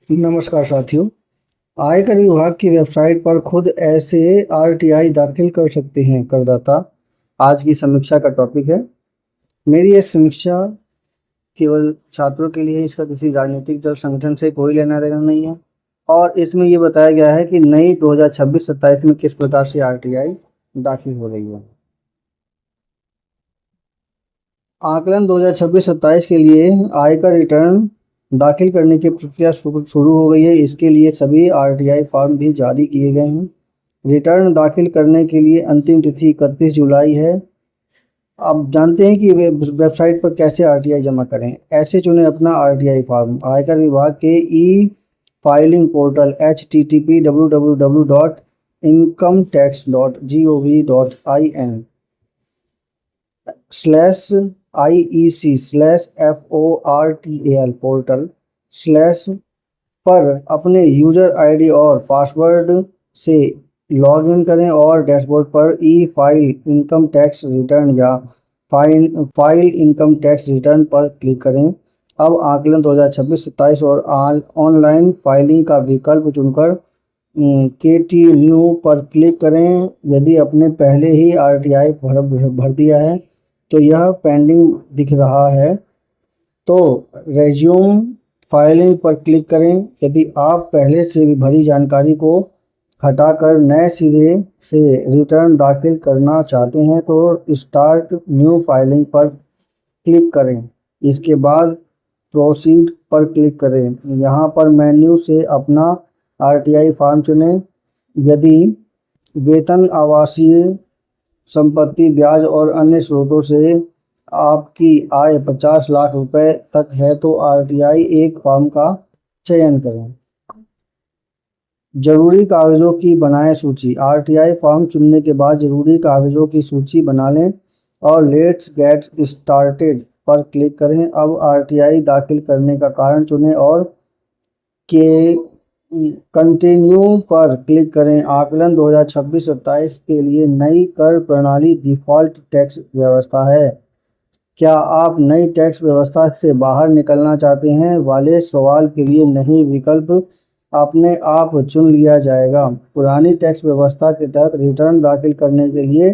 नमस्कार साथियों। आयकर विभाग की वेबसाइट पर खुद ऐसे आरटीआई दाखिल कर सकते हैं करदाता। आज की समीक्षा का टॉपिक है। मेरी ये समीक्षा केवल छात्रों के लिए है, इसका किसी राजनीतिक दल संगठन से कोई लेना देना नहीं है। और इसमें ये बताया गया है कि नई 2026-27 में किस प्रकार से आरटीआई दाखिल हो रही है। आकलन 2026-27 के लिए आयकर रिटर्न दाखिल करने की प्रक्रिया शुरू हो गई है। इसके लिए सभी आरटीआई फॉर्म भी जारी किए गए हैं। रिटर्न दाखिल करने के लिए अंतिम तिथि 31 जुलाई है। आप जानते हैं कि वेबसाइट पर कैसे आरटीआई जमा करें। ऐसे चुनें अपना आरटीआई फॉर्म। आयकर विभाग के ई फाइलिंग पोर्टल http://incometax.gov.in/IEC/FORTAL स्लैश पर अपने यूजर आईडी और पासवर्ड से लॉगिन करें और डैशबोर्ड पर ई फाइल इनकम टैक्स रिटर्न या फाइल इनकम टैक्स रिटर्न पर क्लिक करें। अब आकलन 2026-27 और ऑनलाइन फाइलिंग का विकल्प चुनकर केटी न्यू पर क्लिक करें। यदि आपने पहले ही आरटीआई भर दिया है तो यह पेंडिंग दिख रहा है, तो रेज्यूम फाइलिंग पर क्लिक करें। यदि आप पहले से भी भरी जानकारी को हटाकर नए सिरे से रिटर्न दाखिल करना चाहते हैं तो स्टार्ट न्यू फाइलिंग पर क्लिक करें। इसके बाद प्रोसीड पर क्लिक करें। यहाँ पर मेन्यू से अपना आरटीआई फॉर्म चुनें। यदि वेतन, आवासीय संपत्ति, ब्याज और अन्य स्रोतों से आपकी आय 50 लाख रुपए तक है तो आरटीआई एक फॉर्म का चयन करें। जरूरी कागजों की बनाएं सूची। आरटीआई फॉर्म चुनने के बाद जरूरी कागजों की सूची बना लें और लेट्स गेट स्टार्टेड पर क्लिक करें। अब आरटीआई दाखिल करने का कारण चुनें और के कंटिन्यू पर क्लिक करें। आकलन 2026-27 के लिए नई कर प्रणाली डिफ़ॉल्ट टैक्स व्यवस्था है। क्या आप नई टैक्स व्यवस्था से बाहर निकलना चाहते हैं वाले सवाल के लिए नहीं विकल्प अपने आप चुन लिया जाएगा। पुरानी टैक्स व्यवस्था के तहत रिटर्न दाखिल करने के लिए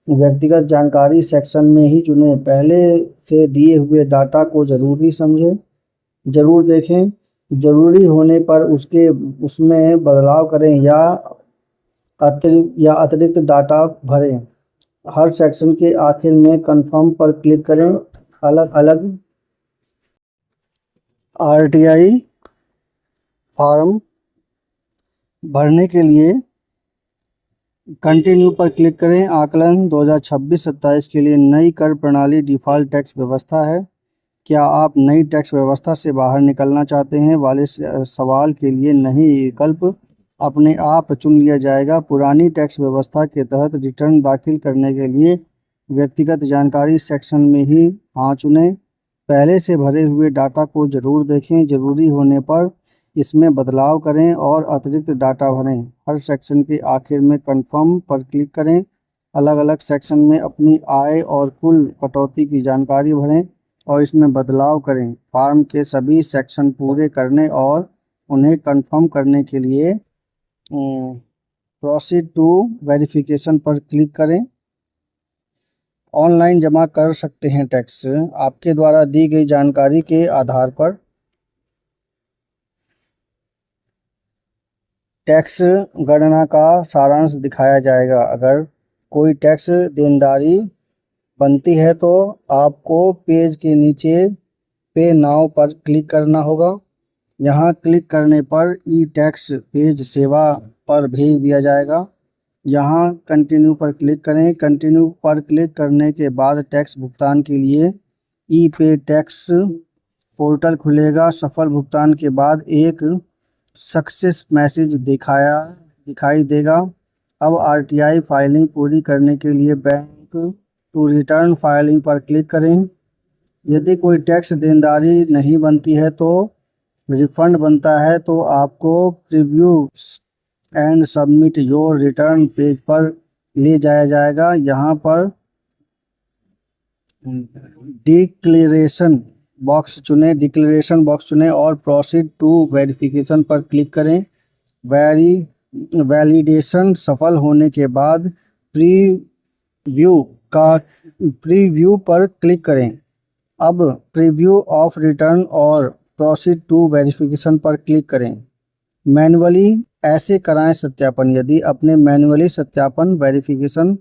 व्यक्तिगत जानकारी सेक्शन में ही चुनें। पहले से दिए हुए डाटा को ज़रूर देखें। ज़रूरी होने पर उसमें बदलाव करें या अतिरिक्त डाटा भरें। हर सेक्शन के आखिर में कंफर्म पर क्लिक करें। अलग अलग आरटीआई फॉर्म भरने के लिए कंटिन्यू पर क्लिक करें। आकलन 2026-27 के लिए नई कर प्रणाली डिफ़ॉल्ट टैक्स व्यवस्था है। क्या आप नई टैक्स व्यवस्था से बाहर निकलना चाहते हैं वाले सवाल के लिए नहीं विकल्प अपने आप चुन लिया जाएगा। पुरानी टैक्स व्यवस्था के तहत रिटर्न दाखिल करने के लिए व्यक्तिगत जानकारी सेक्शन में ही हाँ चुनें। पहले से भरे हुए डाटा को ज़रूर देखें। ज़रूरी होने पर इसमें बदलाव करें और अतिरिक्त डाटा भरें। हर सेक्शन के आखिर में कंफर्म पर क्लिक करें। अलग अलग सेक्शन में अपनी आय और कुल कटौती की जानकारी भरें और इसमें बदलाव करें। फॉर्म के सभी सेक्शन पूरे करने और उन्हें कंफर्म करने के लिए प्रोसीड टू वेरिफिकेशन पर क्लिक करें। ऑनलाइन जमा कर सकते हैं टैक्स। आपके द्वारा दी गई जानकारी के आधार पर टैक्स गणना का सारांश दिखाया जाएगा। अगर कोई टैक्स देनदारी बनती है तो आपको पेज के नीचे पे नाउ पर क्लिक करना होगा। यहाँ क्लिक करने पर ई टैक्स पेज सेवा पर भेज दिया जाएगा। यहाँ कंटिन्यू पर क्लिक करें। कंटिन्यू पर क्लिक करने के बाद टैक्स भुगतान के लिए ई पे टैक्स पोर्टल खुलेगा। सफल भुगतान के बाद एक सक्सेस मैसेज दिखाई देगा। अब आरटीआई फाइलिंग पूरी करने के लिए बैंक टू रिटर्न फाइलिंग पर क्लिक करें। यदि कोई टैक्स देनदारी नहीं बनती है तो रिफंड बनता है तो आपको preview and submit your return page पर ले जाया जाएगा। यहाँ पर डिक्लेरेशन बॉक्स चुनें, डिक्लेरेशन बॉक्स चुनें और प्रोसीड टू वेरिफिकेशन पर क्लिक करें। वैलिडेशन सफल होने के बाद प्रीव्यू पर क्लिक करें। अब प्रीव्यू ऑफ रिटर्न और प्रोसीड टू वेरिफिकेशन पर क्लिक करें। मैन्युअली ऐसे कराएं सत्यापन। यदि अपने मैन्युअली सत्यापन वेरिफिकेशन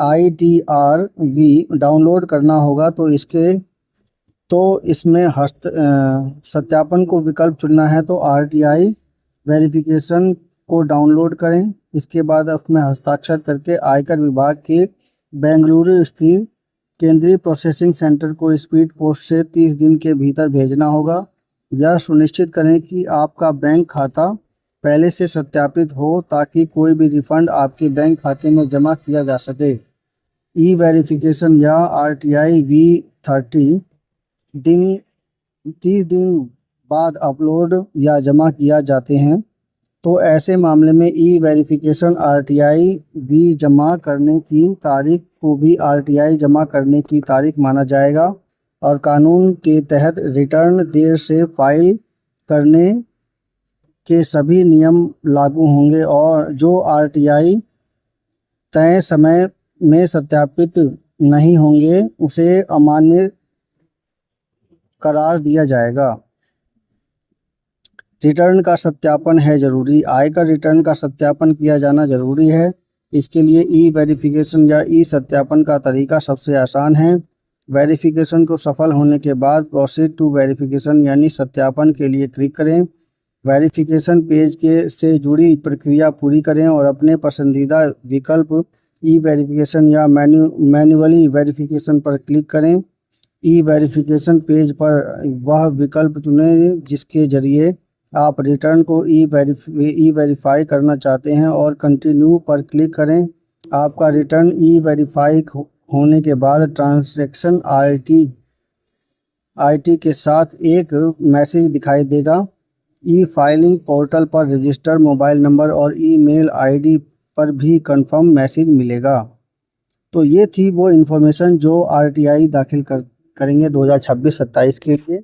ITRV डाउनलोड करना होगा तो इसमें सत्यापन को विकल्प चुनना है तो RTI वेरिफिकेशन को डाउनलोड करें। इसके बाद उसमें हस्ताक्षर करके आयकर विभाग के बेंगलुरु स्थित केंद्रीय प्रोसेसिंग सेंटर को स्पीड पोस्ट से 30 दिन के भीतर भेजना होगा। यह सुनिश्चित करें कि आपका बैंक खाता पहले से सत्यापित हो ताकि कोई भी रिफंड आपके बैंक खाते में जमा किया जा सके। ई वेरिफिकेशन या RTI V30 30 दिन बाद अपलोड या जमा किया जाते हैं। तो ऐसे मामले में ई वेरिफिकेशन RTI V जमा करने की तारीख को भी RTI जमा करने की तारीख माना जाएगा और कानून के तहत रिटर्न देर से फाइल करने के सभी नियम लागू होंगे और जो RTI तय समय में सत्यापित नहीं होंगे उसे अमान्य करार दिया जाएगा। रिटर्न का सत्यापन है जरूरी। आयकर रिटर्न का सत्यापन किया जाना जरूरी है। इसके लिए ई वेरिफिकेशन या ई सत्यापन का तरीका सबसे आसान है। वेरिफिकेशन को सफल होने के बाद प्रोसीड टू वेरिफिकेशन यानी सत्यापन के लिए क्लिक करें। वेरिफिकेशन पेज से जुड़ी प्रक्रिया पूरी करें और अपने पसंदीदा विकल्प ई वेरिफिकेशन या मैन्युअली वेरिफिकेशन पर क्लिक करें। ई वेरिफिकेशन पेज पर वह विकल्प चुनें जिसके जरिए आप रिटर्न को ई वेरीफाई करना चाहते हैं और कंटिन्यू पर क्लिक करें। आपका रिटर्न ई वेरीफाई होने के बाद ट्रांजैक्शन आईटी के साथ एक मैसेज दिखाई देगा। ई फाइलिंग पोर्टल पर रजिस्टर मोबाइल नंबर और ईमेल आईडी पर भी कंफर्म मैसेज मिलेगा। तो ये थी वो इन्फॉर्मेशन जो RTI दाखिल करेंगे 2026-27 के लिए।